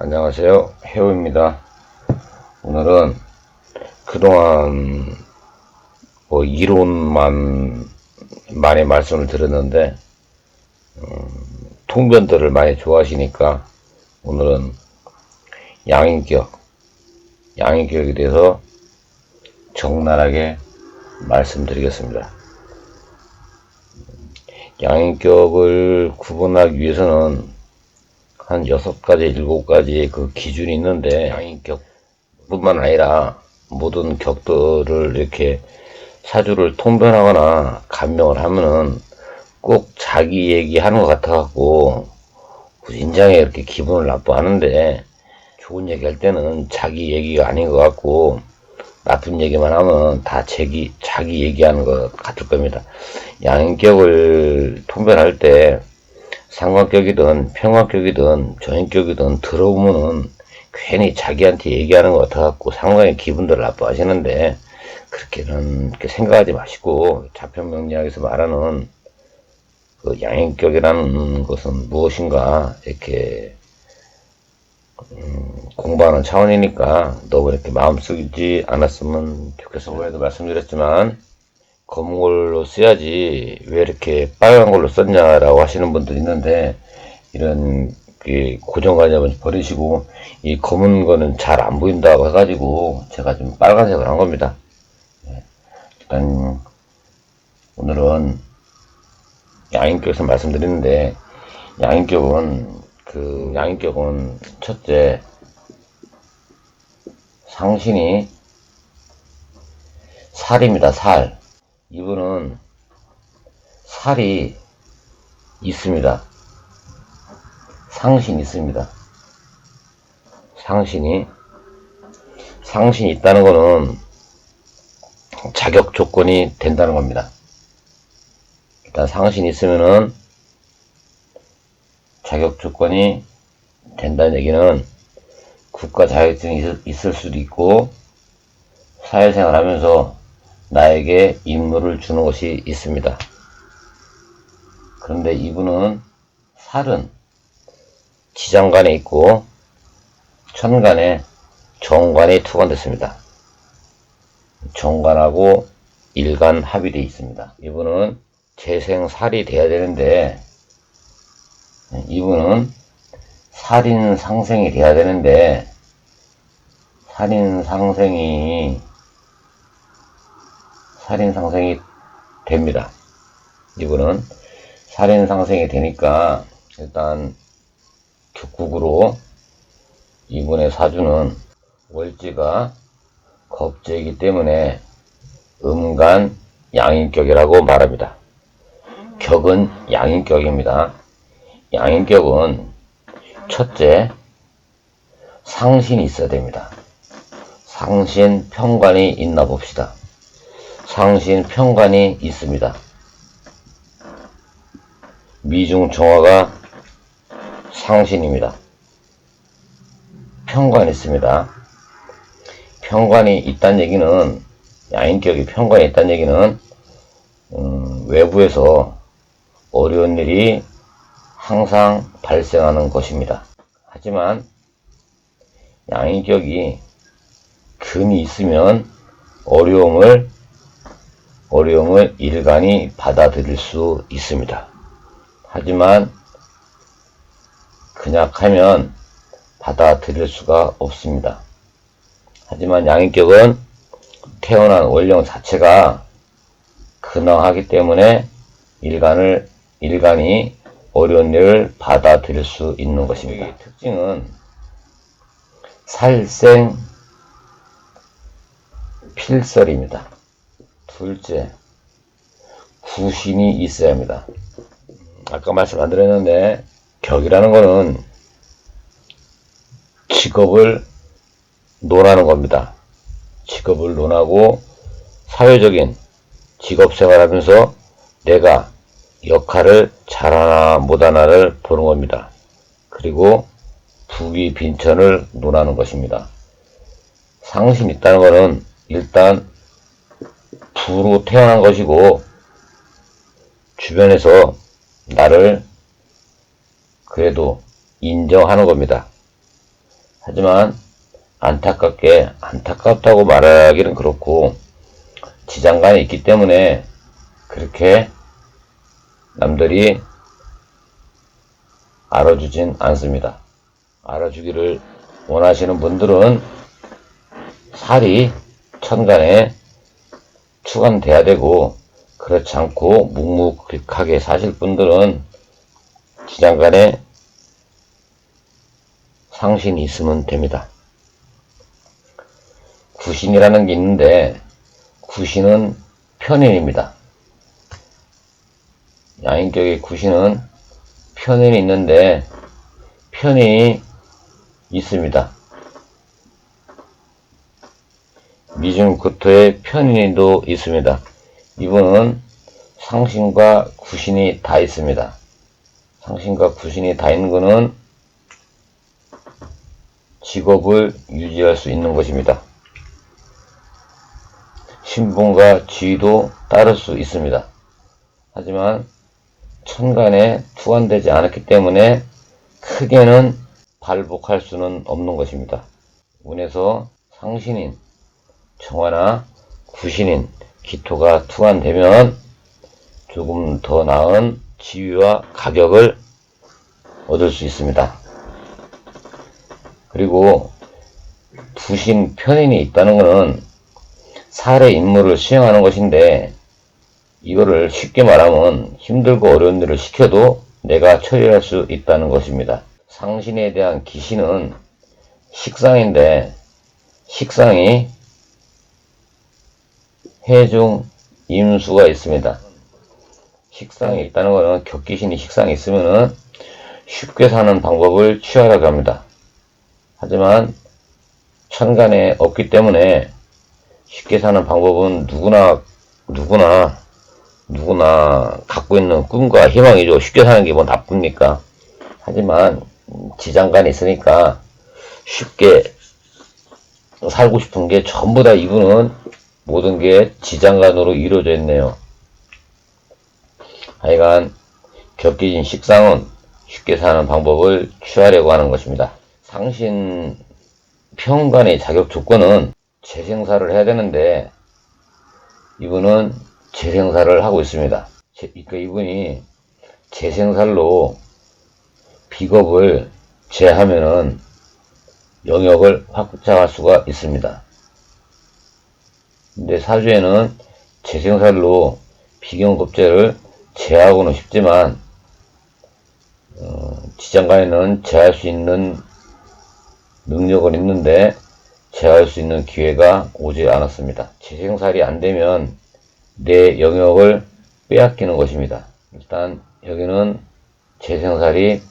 안녕하세요. 해우입니다. 오늘은 그동안 이론만 많이 말씀을 드렸는데 통변들을 많이 좋아하시니까 오늘은 양인격에 대해서 적나라하게 말씀드리겠습니다. 양인격을 구분하기 위해서는 한 6가지, 7가지 그 기준이 있는데, 양인격 뿐만 아니라 모든 격들을 이렇게 사주를 통변하거나 감명을 하면은 꼭 자기 얘기하는 것 같아갖고 인장에 이렇게 기분을 나빠하는데, 좋은 얘기 할 때는 자기 얘기가 아닌 것 같고 나쁜 얘기만 하면 다 자기 얘기하는 것 같을 겁니다. 양인격을 통변할 때 상관격이든 평관격이든 전인격이든 들어보면은 괜히 자기한테 얘기하는 것 같아갖고 상당히 기분들 나빠하시는데, 그렇게는 생각하지 마시고 자편명리학에서 말하는 그 양인격이라는 것은 무엇인가 이렇게 공부하는 차원이니까 너무 이렇게 마음 쓰지 않았으면 좋겠습니다. 저번에도 말씀드렸지만 검은 걸로 써야지 왜 이렇게 빨간 걸로 썼냐라고 하시는 분들이 있는데, 이런 고정관념을 버리시고 이 검은 거는 잘 안 보인다고 해가지고 제가 좀 빨간색을 한 겁니다. 일단 오늘은 양인격에서 말씀드리는데, 양인격은 첫째, 상신이 살입니다. 살. 이분은 살이 있습니다. 상신이 있습니다. 상신이 있다는 거는 자격 조건이 된다는 겁니다. 일단 상신이 있으면은 자격 조건이 된다는 얘기는 국가 자격증이 있을 수도 있고 사회생활 하면서 나에게 임무를 주는 것이 있습니다. 그런데 이분은 살은 지장간에 있고 천간에 정관이 투관됐습니다. 정관하고 일간 합이 되어 있습니다. 이분은 재생살이 돼야 되는데, 이분은 살인상생이 돼야 되는데, 살인상생이 됩니다. 이분은 살인상생이 되니까 일단 격국으로 이분의 사주는 월지가 겁재이기 때문에 음간 양인격이라고 말합니다. 격은 양인격입니다. 양인격은 첫째, 상신이 있어야 됩니다. 상신 평관이 있나 봅시다. 상신 평관이 있습니다. 미중 정화가 상신입니다. 평관이 있습니다. 평관이 있다는 얘기는, 양인격이 평관이 있다는 얘기는 외부에서 어려운 일이 항상 발생하는 것입니다. 하지만 양인격이 금이 있으면 어려움을 일간이 받아들일 수 있습니다. 하지만 근약하면 받아들일 수가 없습니다. 하지만 양인격은 태어난 원령 자체가 근황하기 때문에 일간이 어려운 일을 받아들일 수 있는 것입니다. 이 특징은 살생 필설입니다. 둘째, 구신이 있어야 합니다. 아까 말씀 안 드렸는데, 격이라는 거는 직업을 논하는 겁니다. 직업을 논하고 사회적인 직업생활 하면서 내가 역할을 잘하나 못하나를 보는 겁니다. 그리고 부귀 빈천을 논하는 것입니다. 상신이 있다는 거는 일단 부로 태어난 것이고 주변에서 나를 그래도 인정하는 겁니다. 하지만 안타깝다고 말하기는 그렇고 지장간이 있기 때문에 그렇게 남들이 알아주진 않습니다. 알아주기를 원하시는 분들은 살이 천간에 추간돼야 되고, 그렇지 않고 묵묵하게 사실 분들은 지장간에 상신이 있으면 됩니다. 구신이라는 게 있는데 구신은 편인입니다. 양인격의 구신은 편인이 있는데 편인이 있습니다. 미중구토의 편인도 있습니다. 이분은 상신과 구신이 다 있습니다. 상신과 구신이 다 있는 것은 직업을 유지할 수 있는 것입니다. 신분과 지위도 따를 수 있습니다. 하지만 천간에 투관되지 않았기 때문에 크게는 발복할 수는 없는 것입니다. 운에서 상신인, 정화나 구신인, 기토가 투관되면 조금 더 나은 지위와 가격을 얻을 수 있습니다. 그리고 부신 편인이 있다는 것은 살의 임무를 수행하는 것인데, 이거를 쉽게 말하면 힘들고 어려운 일을 시켜도 내가 처리할 수 있다는 것입니다. 상신에 대한 기신은 식상인데, 식상이 해중 임수가 있습니다. 식상이 있다는 것은 격기신이 식상이 있으면은 쉽게 사는 방법을 취하라고 합니다. 하지만 천간에 없기 때문에 쉽게 사는 방법은 누구나 갖고 있는 꿈과 희망이죠. 쉽게 사는 게 뭐 나쁩니까? 하지만 지장간이 있으니까 쉽게 살고 싶은 게 전부 다 이분은 모든 게 지장간으로 이루어져 있네요. 하여간 격기진 식상은 쉽게 사는 방법을 취하려고 하는 것입니다. 상신 평간의 자격 조건은 재생사를 해야 되는데 이분은 재생사를 하고 있습니다. 그러니까 이분이 재생살로 비겁을 제하면은 영역을 확장할 수가 있습니다. 근데 사주에는 재생살로 비경급제를 제하고는 싶지만 지장간에는 제할 수 있는 능력은 있는데 제할 수 있는 기회가 오지 않았습니다. 재생살이 안 되면 내 영역을 빼앗기는 것입니다. 일단 여기는 재생살이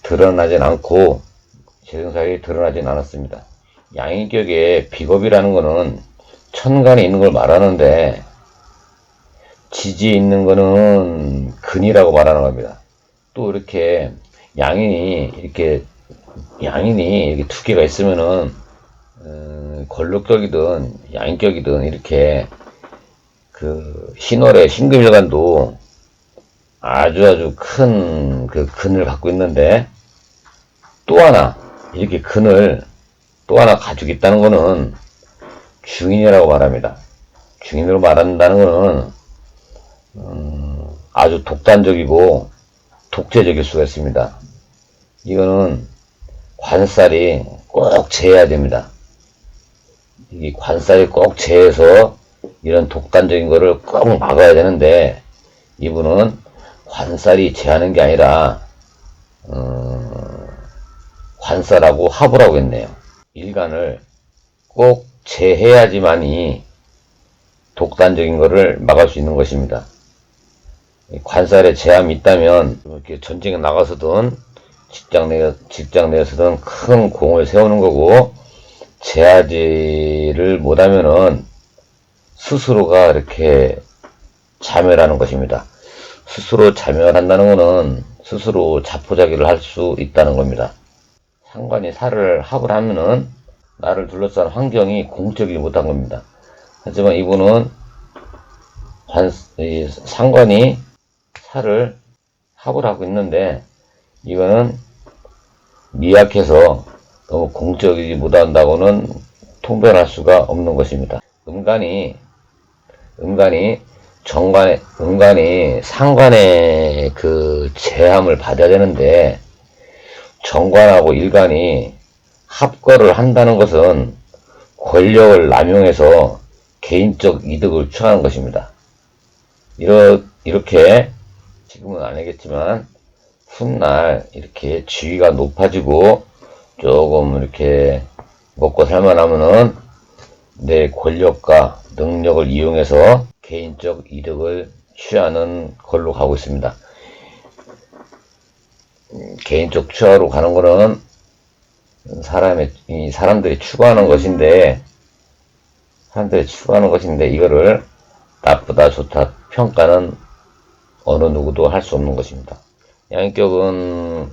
드러나진 않고 재생살이 드러나진 않았습니다. 양인격의 비겁이라는 것은 천간에 있는 걸 말하는데 지지에 있는 것은 근이라고 말하는 겁니다. 또 이렇게 양인이 이렇게 두 개가 있으면은 권력격이든 양인격이든 이렇게 그 신월의 신금일간도 아주 큰 그 근을 갖고 있는데 또 하나 이렇게 근을 또 하나 가지고 있다는 것은 중인이라고 말합니다. 중인으로 말한다는 것은 아주 독단적이고 독재적일 수가 있습니다. 이거는 관살이 꼭 제해야 됩니다. 이 관살이 꼭 제해서 이런 독단적인 거를 꼭 막아야 되는데 이분은 관살이 제하는 게 아니라 관살하고 합을 하고 있네요. 일간을 꼭 제해야지만이 독단적인 거를 막을 수 있는 것입니다. 관살에 제함이 있다면 이렇게 전쟁에 나가서든 직장 내에서든 큰 공을 세우는 거고, 제하지를 못하면은 스스로가 이렇게 자멸하는 것입니다. 스스로 자멸한다는 것은 스스로 자포자기를 할 수 있다는 겁니다. 상관이 살을 합을 하면은 나를 둘러싼 환경이 공적이지 못한 겁니다. 하지만 이분은 상관이 살을 합을 하고 있는데 이거는 미약해서 너무 공적이지 못한다고는 통변할 수가 없는 것입니다. 은간히 상관의 그 제함을 받아야 되는데, 정관하고 일간이 합거를 한다는 것은 권력을 남용해서 개인적 이득을 취하는 것입니다. 이렇게 지금은 아니겠지만 훗날 이렇게 지위가 높아지고 조금 이렇게 먹고 살만하면은 내 권력과 능력을 이용해서 개인적 이득을 취하는 걸로 가고 있습니다. 개인적 취하로 가는 거는 사람들이 추구하는 것인데, 이거를 나쁘다 좋다 평가는 어느 누구도 할 수 없는 것입니다. 양인격은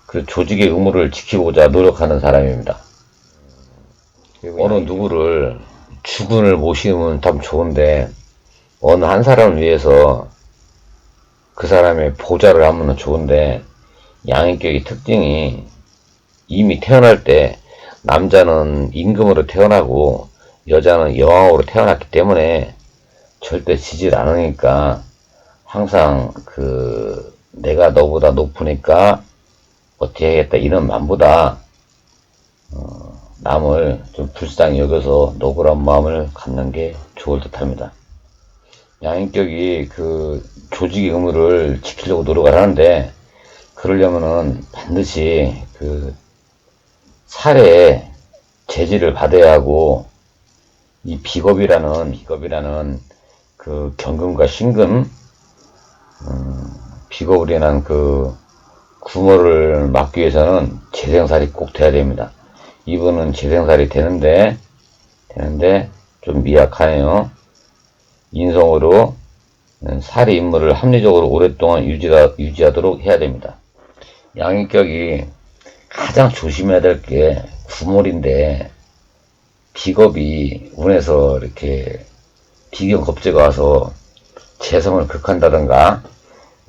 그 조직의 의무를 지키고자 노력하는 사람입니다. 어느 누구를 주군을 모시면 참 좋은데, 어느 한 사람을 위해서 그 사람의 보좌를 하면 좋은데, 양인격의 특징이 이미 태어날 때 남자는 임금으로 태어나고 여자는 여왕으로 태어났기 때문에 절대 지질 않으니까, 항상 내가 너보다 높으니까 어떻게 해야겠다 이런 마음보다 남을 좀 불쌍히 여겨서 노그란 마음을 갖는 게 좋을 듯 합니다. 양인격이 그 조직의 의무를 지키려고 노력을 하는데, 그러려면은 반드시 그 살해 제지를 받아야 하고, 이 비겁이라는 그 경금과 신금, 비겁을 인한 그 구모를 막기 위해서는 재생살이 꼭 돼야 됩니다. 이분은 재생살이 되는데 좀 미약하네요. 인성으로 살이 인물을 합리적으로 오랫동안 유지하도록 해야 됩니다. 양인격이 가장 조심해야 될 게 구몰인데, 비겁이 운에서 이렇게 비경겁제가 와서 재성을 극한다든가,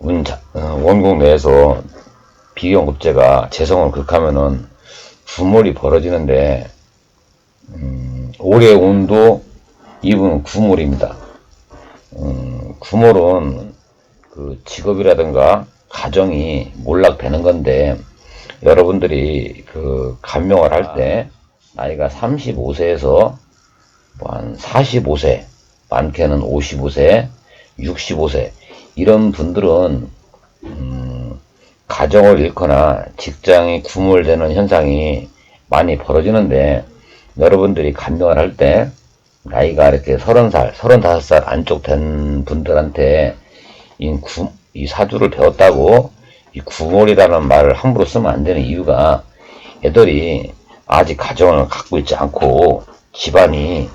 원국 내에서 비경겁제가 재성을 극하면은 구몰이 벌어지는데, 올해 운도 이분은 구몰입니다. 구몰은 그 직업이라든가 가정이 몰락되는 건데, 여러분들이 그 간명을 할 때 나이가 35세에서 한 45세, 많게는 55세, 65세 이런 분들은 가정을 잃거나 직장이 구몰되는 현상이 많이 벌어지는데, 여러분들이 간명을 할 때 나이가 이렇게 30살, 35살 안쪽 된 분들한테 이 사주를 배웠다고 이 구몰이라는 말을 함부로 쓰면 안 되는 이유가, 애들이 아직 가정을 갖고 있지 않고 집안이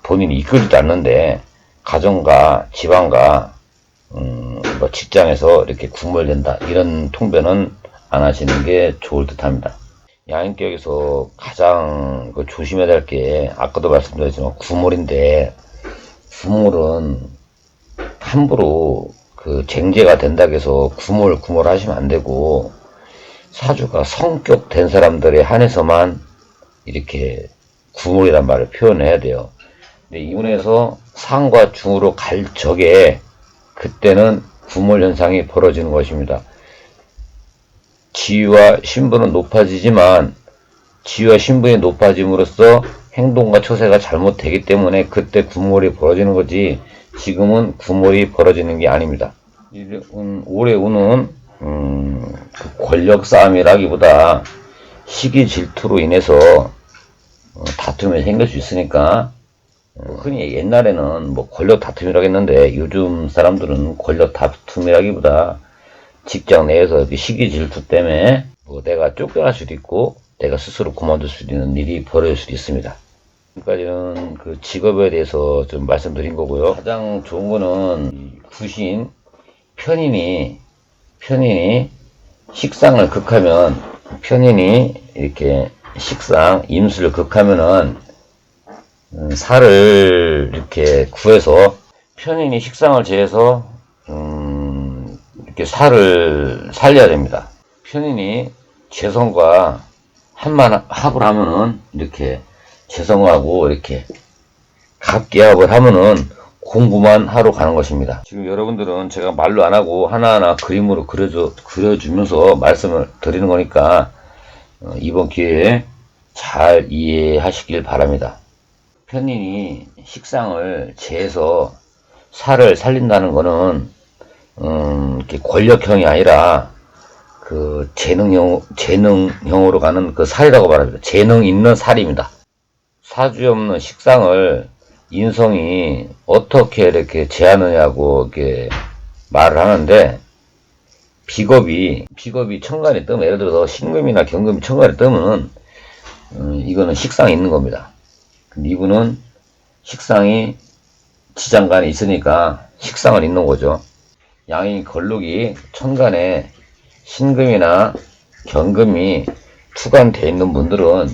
본인이 이끌지도 않는데, 가정과 집안과 뭐 직장에서 이렇게 구몰된다 이런 통변은 안 하시는 게 좋을 듯 합니다. 양인격에서 가장 조심해야 될 게, 아까도 말씀드렸지만 구몰인데, 구몰은 함부로 그 쟁제가 된다고 해서 구몰 하시면 안 되고, 사주가 성격 된 사람들에 한해서만 이렇게 구몰이란 말을 표현해야 돼요. 근데 이분에서 상과 중으로 갈 적에 그때는 구몰 현상이 벌어지는 것입니다. 지위와 신분은 높아지지만, 지위와 신분이 높아짐으로써 행동과 처세가 잘못되기 때문에 그때 구몰이 벌어지는 거지, 지금은 구몰이 벌어지는 게 아닙니다. 올해 운은 권력 싸움이라기보다 시기 질투로 인해서 다툼이 생길 수 있으니까, 흔히 옛날에는 뭐 권력 다툼이라고 했는데, 요즘 사람들은 권력 다툼이라기보다 직장 내에서 시기 질투 때문에 뭐 내가 쫓겨날 수도 있고 내가 스스로 그만둘 수도 있는 일이 벌어질 수도 있습니다. 지금까지는 그 직업에 대해서 좀 말씀드린 거고요. 가장 좋은 거는 구신 편인이 식상을 극하면, 편인이 이렇게 식상 임수를 극하면은 살을 이렇게 구해서, 편인이 식상을 제해서 이렇게 살을 살려야 됩니다. 편인이 재성과 합을 하면은 이렇게 재성하고 이렇게 갑기합을 하면은 공부만 하러 가는 것입니다. 지금 여러분들은 제가 말로 안 하고 하나하나 그림으로 그려주면서 말씀을 드리는 거니까 이번 기회에 잘 이해하시길 바랍니다. 편인이 식상을 재해서 살을 살린다는 거는 이렇게 권력형이 아니라 그 재능형으로 가는 그 살이라고 말합니다. 재능 있는 살입니다. 사주에 없는 식상을 인성이 어떻게 이렇게 재하느냐고 이렇게 말을 하는데, 비겁이 천간에 뜨면, 예를 들어서 신금이나 경금이 천간에 뜨면 이거는 식상이 있는 겁니다. 근데 이분은 식상이 지장간에 있으니까 식상은 있는 거죠. 양이 걸룩이 천간에 신금이나 경금이 투간되어 있는 분들은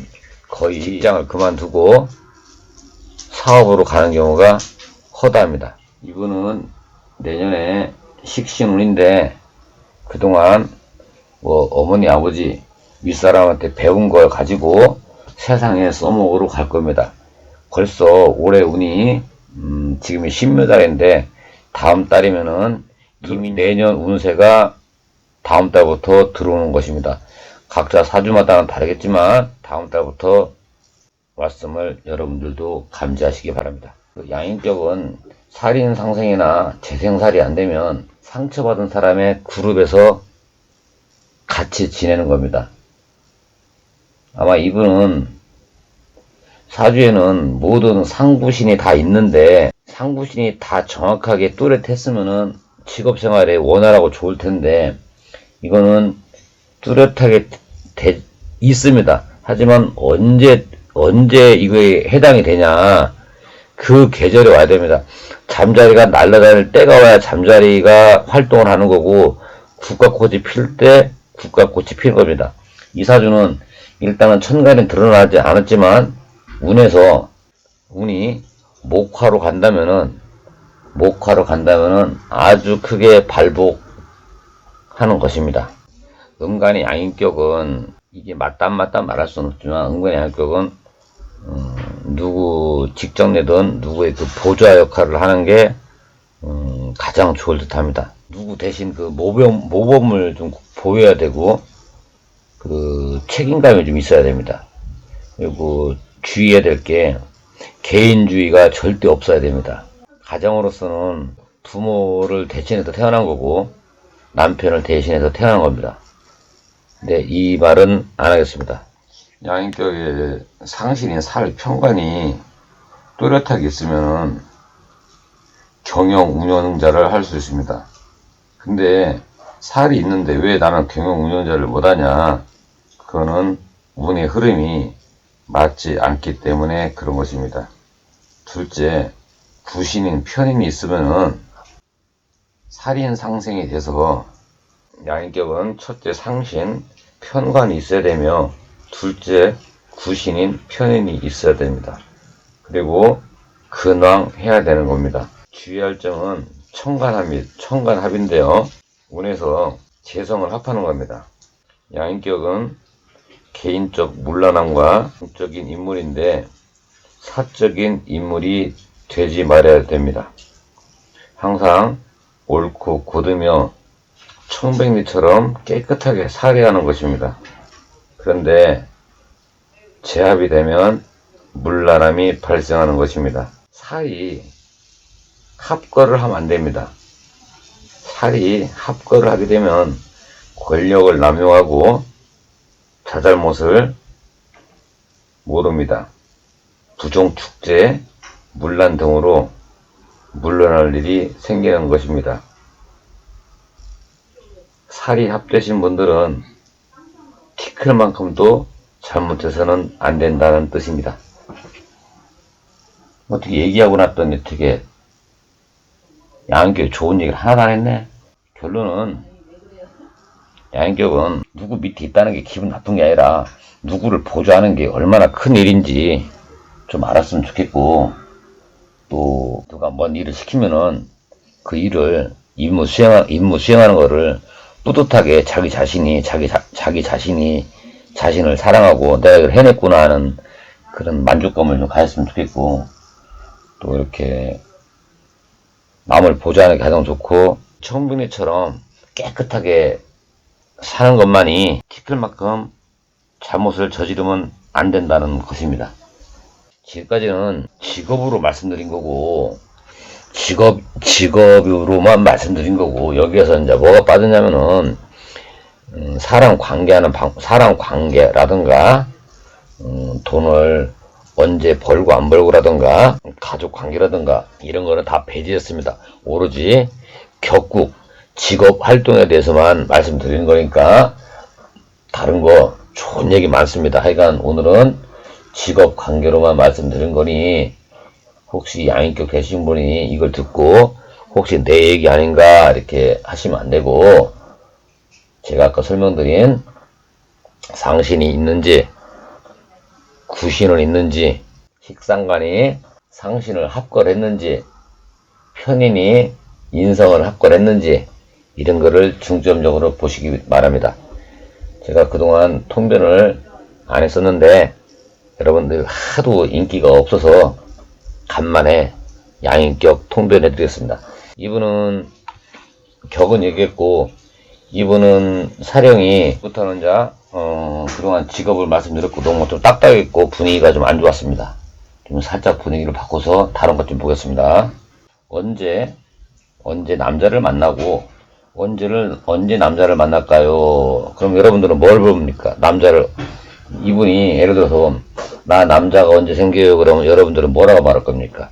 거의 직장을 그만두고 사업으로 가는 경우가 허다합니다. 이분은 내년에 식신운인데 그동안 뭐 어머니 아버지 윗사람한테 배운 걸 가지고 세상에 써먹으러 갈 겁니다. 벌써 올해 운이 지금이 신묘 달인데 다음 달이면은 이미 내년 운세가 다음 달부터 들어오는 것입니다. 각자 사주마다는 다르겠지만 다음 달부터 말씀을 여러분들도 감지하시기 바랍니다. 양인격은 살인 상생이나 재생살이 안 되면 상처받은 사람의 그룹에서 같이 지내는 겁니다. 아마 이분은 사주에는 모든 상부신이 다 있는데 상부신이 다 정확하게 뚜렷했으면은 직업생활에 원활하고 좋을 텐데 이거는 뚜렷하게 있습니다. 하지만 언제 이거에 해당이 되냐, 그 계절에 와야 됩니다. 잠자리가 날아다닐 때가 와야 잠자리가 활동을 하는 거고, 국화꽃이 필 때 국화꽃이 피는 겁니다. 이 사주는 일단은 천간에 드러나지 않았지만 운이 목화로 간다면은 아주 크게 발복하는 것입니다. 음간의 양인격은 이게 맞다 말할 수는 없지만 음간의 양인격은 누구 직접 내든 누구의 그 보좌 역할을 하는 게 가장 좋을 듯 합니다. 누구 대신 그 모범을 좀 보여야 되고 그 책임감이 좀 있어야 됩니다. 그리고 주의해야 될 게 개인주의가 절대 없어야 됩니다. 가정으로서는 부모를 대신해서 태어난 거고 남편을 대신해서 태어난 겁니다. 근데 이 말은 안 하겠습니다. 양인격의 상신인 살 편관이 뚜렷하게 있으면 경영 운영자를 할 수 있습니다. 근데 살이 있는데 왜 나는 경영 운영자를 못하냐? 그거는 운의 흐름이 맞지 않기 때문에 그런 것입니다. 둘째, 부신인 편인이 있으면은 살인 상생이 돼서 양인격은 첫째 상신 편관이 있어야 되며 둘째 구신인 편인이 있어야 됩니다. 그리고 근왕해야 되는 겁니다. 주의할 점은 천간합인데요. 운에서 재성을 합하는 겁니다. 양인격은 개인적 문란함과 공적인 인물인데 사적인 인물이 되지 말아야 됩니다. 항상 옳고 곧으며 청백리처럼 깨끗하게 살아가는 것입니다. 그런데 제합이 되면 문란함이 발생하는 것입니다. 살이 합거를 하면 안 됩니다. 살이 합거를 하게 되면 권력을 남용하고 자잘못을 모릅니다. 부정축제, 문란 등으로 물러날 일이 생기는 것입니다. 살이 합되신 분들은 티끌만큼도 잘못해서는 안 된다는 뜻입니다. 어떻게 얘기하고 났더니 어떻게 양인격이 좋은 얘기를 하나도 안 했네. 결론은 양인격은 누구 밑에 있다는 게 기분 나쁜 게 아니라 누구를 보조하는 게 얼마나 큰 일인지 좀 알았으면 좋겠고, 또 누가 뭔 일을 시키면은 그 일을 임무 수행하는 거를 뿌듯하게 자기 자신이 자신을 사랑하고 내가 이걸 해냈구나 하는 그런 만족감을 좀 가졌으면 좋겠고, 또 이렇게 남을 보좌하는 게 가장 좋고, 청빈이처럼 깨끗하게 사는 것만이 지킬 만큼 잘못을 저지르면 안 된다는 것입니다. 지금까지는 직업으로 말씀드린 거고, 직업으로만 말씀드린 거고, 여기에서 이제 뭐가 빠졌냐면은, 사람 관계라든가, 돈을 언제 벌고 안 벌고라든가, 가족 관계라든가, 이런 거는 다 배제했습니다. 오로지 격국, 직업 활동에 대해서만 말씀드리는 거니까, 다른 거 좋은 얘기 많습니다. 하여간 오늘은 직업 관계로만 말씀드린 거니, 혹시 양인격 되신 분이 이걸 듣고 혹시 내 얘기 아닌가 이렇게 하시면 안 되고, 제가 아까 설명드린 상신이 있는지 구신은 있는지, 식상관이 상신을 합걸했는지, 편인이 인성을 합걸했는지, 이런 거를 중점적으로 보시기 바랍니다. 제가 그동안 통변을 안 했었는데 여러분들 하도 인기가 없어서 간만에 양인격 통변해 드리겠습니다. 이분은 격은 얘기했고, 이분은 사령이부터는 그동안 직업을 말씀드렸고 너무 좀 딱딱했고 분위기가 좀 안 좋았습니다. 좀 살짝 분위기를 바꿔서 다른 것 좀 보겠습니다. 언제 남자를 만나고 언제 남자를 만날까요? 그럼 여러분들은 뭘 봅니까? 이분이 예를 들어서 나 남자가 언제 생겨요? 그러면 여러분들은 뭐라고 말할 겁니까?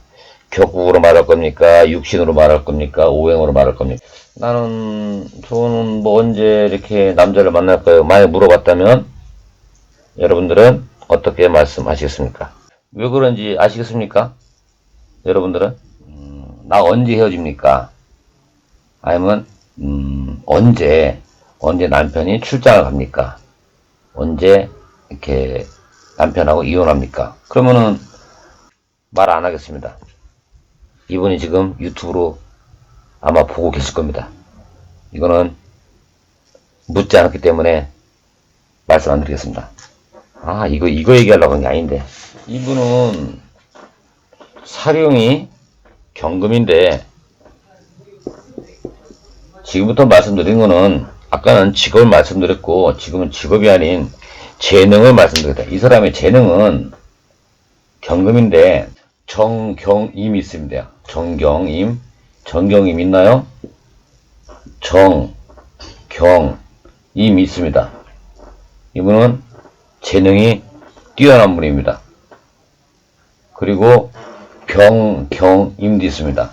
격국으로 말할 겁니까? 육신으로 말할 겁니까? 오행으로 말할 겁니까? 저는 뭐 언제 이렇게 남자를 만날까요? 만약 물어봤다면 여러분들은 어떻게 말씀하시겠습니까? 왜 그런지 아시겠습니까? 여러분들은 나 언제 헤어집니까? 아니면 언제 남편이 출장을 갑니까? 언제 이렇게 남편하고 이혼합니까? 그러면은 말 안 하겠습니다. 이분이 지금 유튜브로 아마 보고 계실 겁니다. 이거는 묻지 않았기 때문에 말씀 안 드리겠습니다. 이거 얘기하려고 한 게 아닌데. 이분은 사령이 경금인데, 지금부터 말씀드린 거는 아까는 직업을 말씀드렸고 지금은 직업이 아닌 재능을 말씀드렸다. 이 사람의 재능은 경금인데 정경임이 있습니다. 정경임 있나요? 정경임이 있습니다. 이분은 재능이 뛰어난 분입니다. 그리고 병경임도 있습니다.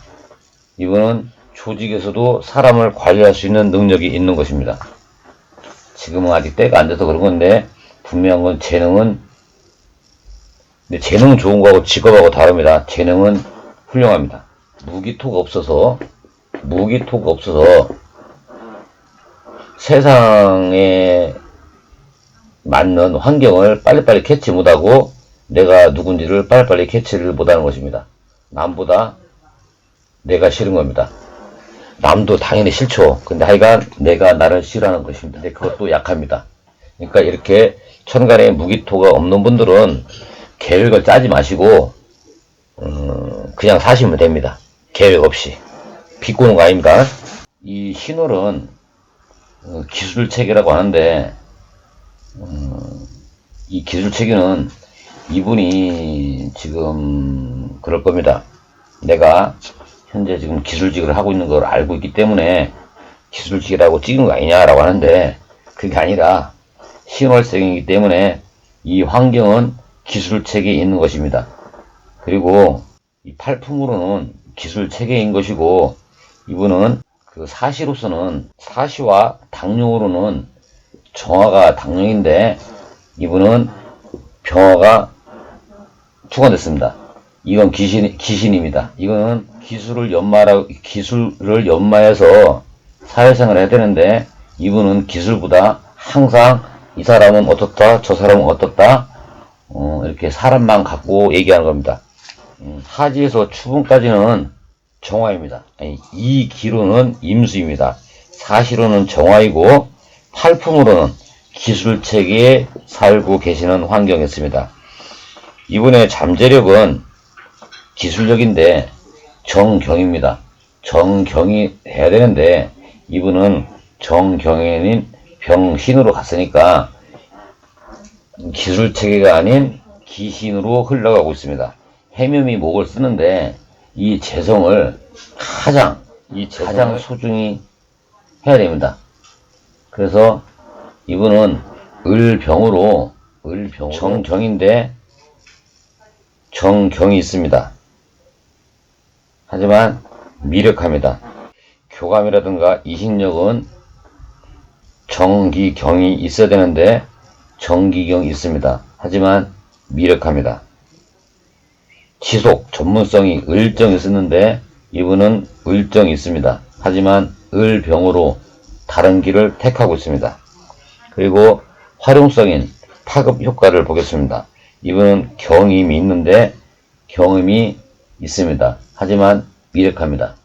이분은 조직에서도 사람을 관리할 수 있는 능력이 있는 것입니다. 지금은 아직 때가 안 돼서 그런 건데, 분명한 건 재능은 좋은 거하고 직업하고 다릅니다. 재능은 훌륭합니다. 무기토가 없어서 세상에 맞는 환경을 빨리빨리 캐치 못하고 내가 누군지를 빨리빨리 캐치를 못하는 것입니다. 남보다 내가 싫은 겁니다. 남도 당연히 싫죠. 근데 하여간 내가 나를 싫어하는 것입니다. 근데 그것도 약합니다. 그러니까 이렇게 천간에 무기토가 없는 분들은 계획을 짜지 마시고 그냥 사시면 됩니다. 계획 없이. 비꼬는 거 아닙니다. 이 신월은 기술체계라고 하는데, 이 기술체계는 이분이 지금 그럴 겁니다. 내가 현재 지금 기술직을 하고 있는 걸 알고 있기 때문에 기술직이라고 찍은 거 아니냐라고 하는데, 그게 아니라 신월생이기 때문에 이 환경은 기술체계에 있는 것입니다. 그리고 이 팔품으로는 기술체계인 것이고, 이분은 그 사시와 당룡으로는 정화가 당룡인데 이분은 병화가 투과됐습니다. 이건 기신입니다. 이거는 기술을 연마해서 사회생활을 해야 되는데, 이분은 기술보다 항상 이 사람은 어떻다, 저 사람은 어떻다, 이렇게 사람만 갖고 얘기하는 겁니다. 하지에서 추분까지는 정화입니다. 이 기로는 임수입니다. 사시로는 정화이고 팔품으로는 기술체계에 살고 계시는 환경이었습니다. 이분의 잠재력은 기술력인데 정경입니다. 정경이 해야 되는데 이분은 정경이 아닌 병신으로 갔으니까 기술체계가 아닌 기신으로 흘러가고 있습니다. 해묘미 목을 쓰는데 이 재성을 가장 소중히 해야 됩니다. 그래서 이분은 을병으로 정경인데 정경이 있습니다. 하지만 미력합니다. 교감이라든가 이식력은 정기경이 있어야 되는데 정기경이 있습니다. 하지만 미력합니다. 지속, 전문성이 을정이 있었는데 이분은 을정이 있습니다. 하지만 을병으로 다른 길을 택하고 있습니다. 그리고 활용성인 파급 효과를 보겠습니다. 이분은 경임이 있는데 경임이 있습니다. 하지만 미력합니다.